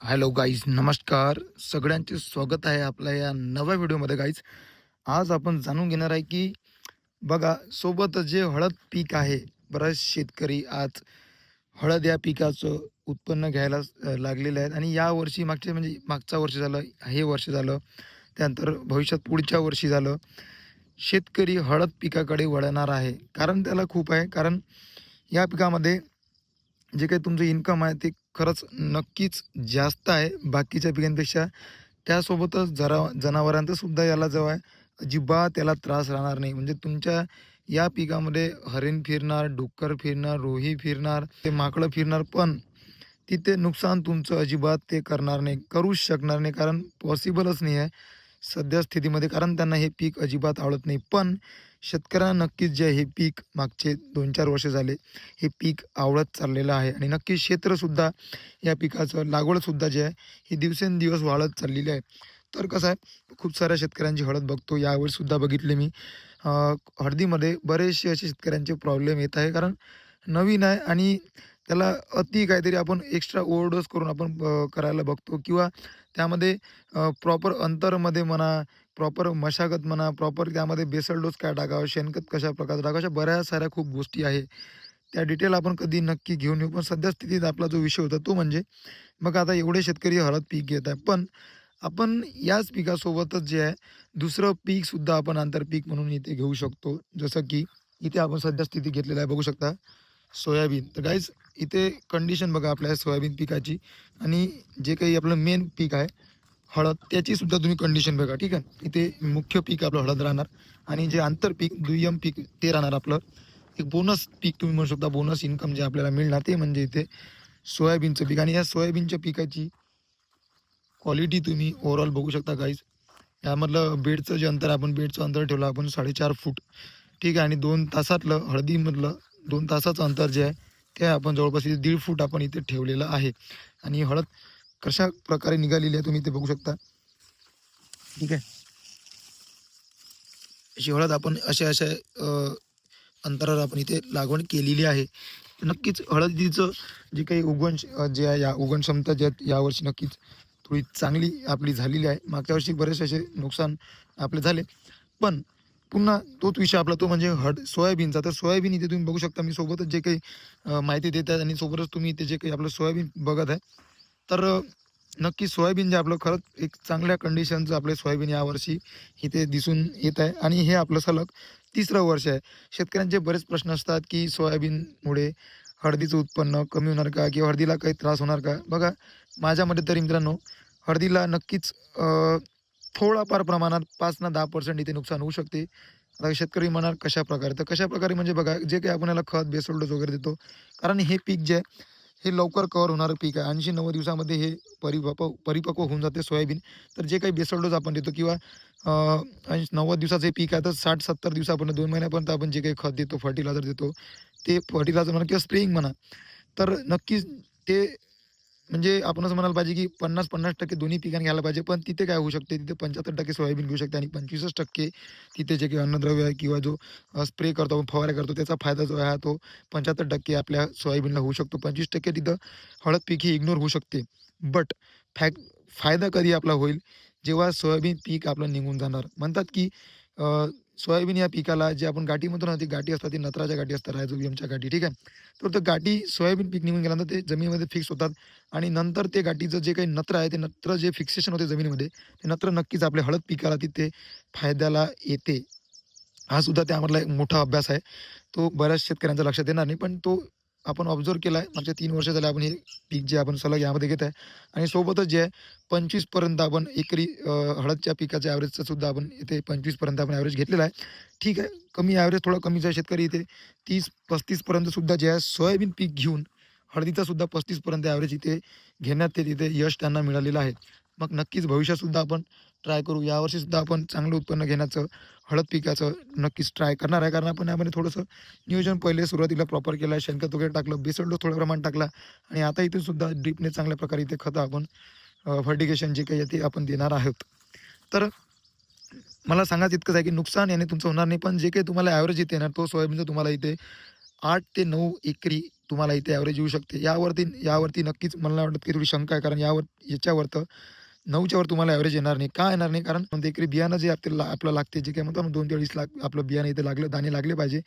Hello guys, नमस्कार. सगळ्यांचे स्वागत आहे आपल्या या नव्या व्हिडिओमध्ये गाईज. आज आपण जाणून घेणार आहे की बघा, सोबत जे हळद पीक आहे, बरेच शेतकरी आज हळद या पिकाचं उत्पन्न घ्यायला लागलेले आहेत. आणि या वर्षी मागचे म्हणजे मागचा वर्ष झालं, हे वर्ष झालं, त्यानंतर भविष्यात पुढच्या वर्षी झालं, शेतकरी हळद पिकाकडे वळणार आहे. कारण त्याला खूप आहे. कारण या पिकामध्ये जे काही तुमचं इन्कम आहे ते खरंच नक्कीच जास्त आहे बाकीच्या पिकांपेक्षा. त्यासोबतच जनावरांचा सुद्धा याला जो आहे अजिबात त्याला त्रास राहणार नाही. म्हणजे तुमच्या या पिकामध्ये हरीण फिरणार, डुक्कर फिरणार, रोही फिरणार, ते माकडं फिरणार, पण तिथे नुकसान तुमचं अजिबात ते करणार नाही, करूच शकणार नाही. कारण पॉसिबलच नाही आहे सध्या स्थितीमध्ये. कारण त्यांना हे पीक अजिबात आवडत नाही. पण शेतकऱ्यांना नक्कीच जे हे पीक मागचे 2-4 वर्ष झाले हे पीक आवडत चाललेलं आहे. आणि नक्कीच क्षेत्रसुद्धा या पिकाचं लागवडसुद्धा जे आहे ही दिवसेंदिवस वाढत चाललेली आहे. तर कसं आहे, खूप साऱ्या शेतकऱ्यांची हळद बघतो, यावेळीसुद्धा बघितले मी. अ, हळदीमध्ये बरेचसे असे शेतकऱ्यांचे प्रॉब्लेम येत आहे. कारण नवीन आहे आणि त्याला अति काहीतरी आपण एक्स्ट्रा ओव्हरडोस करून आपण करायला बघतो, किंवा त्यामध्ये प्रॉपर अंतरमध्ये म्हणा, प्रॉपर मशागत म्हणा, प्रॉपर त्यामध्ये बेसल डोस काय टाकावं, शेणखत कशा प्रकारे टाकावं, अशा बऱ्याच साऱ्या खूप गोष्टी आहे. त्या डिटेल आपण कधी नक्की घेऊन येऊ. पण सध्या स्थितीत आपला जो विषय होता तो म्हणजे, मग आता एवढे शेतकरी हळद पीक घेत आहे. पण आपण याच पिकासोबतच जे आहे दुसरं पीकसुद्धा आपण आंतरपीक म्हणून इथे घेऊ शकतो. जसं की इथे आपण सध्या स्थिती घेतलेली आहे, बघू शकता सोयाबीन. तर गाईज, इथे कंडिशन बघा आपल्या सोयाबीन पिकाची आणि जे काही आपलं मेन पीक आहे हळद, त्याची सुद्धा तुम्ही कंडिशन बघा. ठीक आहे, इथे मुख्य पीक आपलं हळद राहणार आणि जे आंतरपीक दुय्यम पीक ते राहणार आपलं एक बोनस पीक, तुम्ही म्हणू शकता बोनस इन्कम जे आपल्याला मिळणार ते म्हणजे इथे सोयाबीनचं पीक. आणि या सोयाबीनच्या पिकाची क्वालिटी तुम्ही ओव्हरऑल बघू शकता गाईज. यामधलं बेडचं जे अंतर, आपण बेडचं अंतर ठेवलं आपण 4.5 फूट. ठीक आहे, आणि 2 तासातलं हळदीमधलं 2 तासाचं अंतर जे आहे ते आपण जवळपास इथे 1.5 फूट आपण इथे ठेवलेलं आहे. आणि हळद कशा प्रकारे निघालेली आहे तुम्ही इथे बघू शकता. ठीक आहे, अशी हळद आपण अशा अशा अंतरावर आपण इथे लागवड केलेली आहे. नक्कीच हळदीचं जे काही जे आहे, या उगवण क्षमता ज्या यावर्षी नक्कीच थोडी चांगली आपली झालेली आहे. मागच्या वर्षी बरेचसे असे नुकसान आपले झाले. पण पुन्हा तोच विषय आपला तो म्हणजे सोयाबीनचा. तर सोयाबीन इथे तुम्ही बघू शकता, मी सोबतच जे काही माहिती देत आहे आणि सोबतच तुम्ही इथे जे काही आपलं सोयाबीन बघत आहे. तर नक्की सोयाबीन जे आपलं खरंच एक चांगल्या कंडिशनचं आपले सोयाबीन यावर्षी इथे दिसून येत आहे. आणि हे आपलं सलग तिसरं वर्ष आहे. शेतकऱ्यांचे बरेच प्रश्न असतात की सोयाबीनमुळे हळदीचं उत्पन्न कमी होणार का, किंवा हळदीला काही त्रास होणार का? बघा, माझ्या मते तरी मित्रांनो, हळदीला नक्कीच थोडाफार प्रमाणात 5 ना 10% इथे नुकसान होऊ शकते. आता शेतकरी म्हणाल कशाप्रकारे? तर कशाप्रकारे म्हणजे बघा, जे काही आपण याला खत, बेसल डोस वगैरे देतो. कारण हे पीक जे आहे हे लवकर कव्हर होणारं पीक आहे. 80-90 दिवसामध्ये हे परिपक्व होऊन जाते सोयाबीन. तर जे काही बेसल डोस आपण देतो, किंवा 90 दिवसाचं हे पीक आहे, तर 60-70 दिवसापर्यंत 2 महिन्यापर्यंत आपण जे काही खत देतो, फर्टिलायझर देतो, ते फर्टिलायझर म्हणा किंवा स्प्रेइंग म्हणा, तर नक्कीच ते म्हणजे आपण असं म्हणायला पाहिजे की 50-50% दोन्ही पिकांनी घ्यायला पाहिजे. पण तिथे काय होऊ शकते, तिथे 75% सोयाबीन घेऊ शकते आणि 25% तिथे जे काही अन्नद्रव्य आहे, किंवा जो स्प्रे करतो, आपण फवारा करतो, त्याचा फायदा जो आहे हा तो 75% आपल्या सोयाबीनला होऊ शकतो. 25% तिथं हळद पीक ही इग्नोर होऊ शकते. बट फायदा कधी आपला होईल, जेव्हा सोयाबीन पीक आपलं निघून जाणार. म्हणतात की सोयाबीन या पिकाला जे आपण गाठी म्हणतो ना, ती गाठी असतात, ती नत्राच्या गाठी असतात, रायझोबियमच्या गाठी. ठीक आहे, तर त्या गाठी सोयाबीन पीक निघून गेल्यानंतर ते जमिनीमध्ये फिक्स होतात. आणि नंतर ते गाठीचं जे काही नत्र आहे, ते नत्र जे फिक्सेशन होते जमिनीमध्ये, ते नत्र नक्कीच आपल्या हळद पिकाला तिथे फायद्याला येते. हा सुद्धा त्यामधला एक मोठा अभ्यास आहे. तो बऱ्याच शेतकऱ्यांच्या लक्षात येणार नाही, पण तो आपण ऑब्झर्व्ह केला आहे. मागच्या 3 वर्ष झाले आपण हे पीक जे आपण सलग यामध्ये घेत आहे. आणि सोबतच जे आहे 25 पर्यंत आपण एकरी हळदच्या पिकाच्या ॲव्हरेजचं सुद्धा आपण इथे 25 पर्यंत आपण ॲव्हरेज घेतलेला आहे. ठीक आहे, कमी ॲव्हरेज थोडा कमीचा शेतकरी इथे 30-35 पर्यंत सुद्धा जे आहे सोयाबीन पीक घेऊन हळदीचा सुद्धा 35 पर्यंत ॲव्हरेज इथे घेण्यात ते तिथे यश त्यांना मिळालेलं आहे. मग नक्कीच भविष्यात सुद्धा आपण ट्राय करू. यावर्षी सुद्धा आपण चांगलं उत्पन्न घेण्याचं हळद पिकाचं नक्कीच ट्राय करणार आहे. कारण आपण यामध्ये थोडंसं नियोजन पहिले सुरुवातीला प्रॉपर केलं आहे. शेणखत वगैरे टाकलं, बेसल डोस थोड्या प्रमाणात टाकला आणि आता इथे सुद्धा ड्रिपने चांगल्या प्रकारे इथे खतं आपण फर्टिगेशन जे काही आहे ते आपण देणार आहोत. तर मला सांगायचं इतकंच आहे की नुकसान याने तुमचं होणार नाही, पण जे काही तुम्हाला ॲव्हरेज इथे येणार तो सोयाबीनचा तुम्हाला इथे 8 ते 9 एकरी तुम्हाला इथे ॲव्हरेज येऊ शकते. यावरती नक्कीच मला नाही वाटत की थोडी शंका आहे. कारण याच्यावर तर 9च्या वर तुम्हाला ॲव्हरेज येणार नाही. का येणार नाही? कारण 1 एकरी बियाणं जे आपल्याला लागते, जे काही म्हणतो ना 2 ते 2.5 लाख आपलं बियाणं इथे लागलं, दाणे लागले पाहिजे.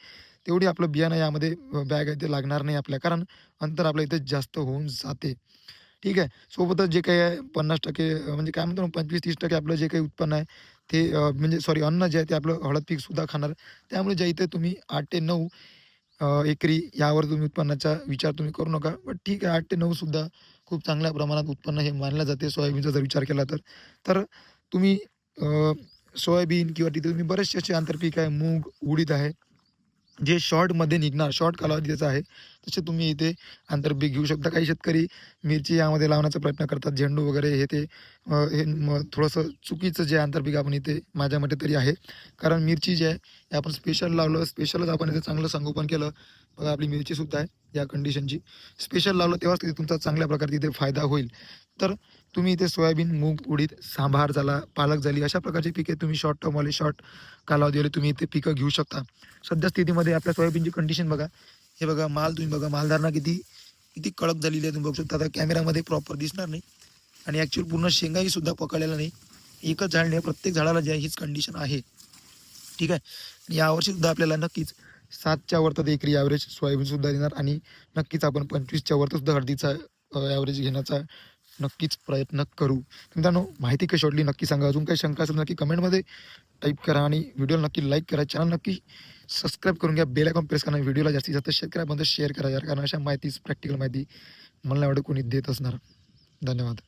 तेवढी आपलं बियाणं यामध्ये बॅग आहे ते लागणार नाही आपल्या. कारण अंतर आपल्या इथे जास्त होऊन जाते. ठीक आहे. सोबतच जे काही आहे 50% म्हणजे काय म्हणतो ना 25-30% आपलं जे काही उत्पन्न आहे ते म्हणजे सॉरी अन्न जे आहे ते आपलं हळद पीकसुद्धा खाणार. त्यामुळे ज्या इथे तुम्ही 8 ते 9 एकरी यावर तुम्ही उत्पन्नाचा विचार तुम्ही करू नका. बट ठीक आहे 8 ते 9 सुद्धा खूप चांगल्या प्रमाणात उत्पन्न हे मानलं जाते सोयाबीनचा जर विचार केला तर. तर तुम्ही सोयाबीन किंवा तिथे तुम्ही बरेचसे असे आंतरपीक आहे, मूग, उडीद आहे. जे शॉर्टमध्ये निघणार, शॉर्ट कालावधी त्याचा आहे, तसे तुम्ही इथे आंतरपीक घेऊ शकता. काही शेतकरी मिरची यामध्ये लावण्याचा प्रयत्न करतात, झेंडू वगैरे हे ते हे थोडंसं चुकीचं जे आंतरपीक आपण इथे माझ्या मते तरी आहे. कारण मिरची जी आहे, हे आपण स्पेशल लावलं, स्पेशलच आपण इथे चांगलं संगोपन केलं. बघा आपली मिरचीसुद्धा आहे या कंडिशनची. स्पेशल लावलं तेव्हाच तिथे तुमचा चांगल्या प्रकारे तिथे फायदा होईल. तर तुम्ही इथे सोयाबीन, मूग, उडीद, सांभार झाला, पालक झाली, अशा प्रकारची पिके तुम्ही शॉर्ट टर्मवाले, शॉर्ट कालावधीवाले तुम्ही इथे पिकं घेऊ शकता. सध्या स्थितीमध्ये आपल्या सोयाबीनची कंडिशन बघा. हे बघा माल तुम्ही बघा, मालधारणा किती किती कडक झालेली आहे तुम्ही बघू शकता. आता कॅमेरामध्ये प्रॉपर दिसणार नाही आणि ॲक्च्युअल पूर्ण शेंगाही सुद्धा पकडलेला नाही. एकच झाड नाही, प्रत्येक झाडाला जी आहे हीच कंडिशन आहे. ठीक आहे. आणि यावर्षी सुद्धा आपल्याला नक्कीच 7च्या वर तर एकरी ॲव्हरेज सोयाबीनसुद्धा देणार आणि नक्कीच आपण 25च्या वर सुद्धा हळदीचा ॲव्हरेज घेण्याचा नक्कीच प्रयत्न करू. मित्रांनो, माहिती कशी वाटली नक्की सांगा. अजून काही शंका असेल नक्की कमेंटमध्ये टाईप करा आणि व्हिडिओला नक्की लाईक करा. चॅनल नक्की सबस्क्राईब करून घ्या. बेल आयकॉन प्रेस करा. व्हिडिओला जास्तीत जास्त शेअर करा. शेअर करा यार, कारण अशा माहिती प्रॅक्टिकल माहिती मला नाही वाटत कोणी देत असणार. धन्यवाद.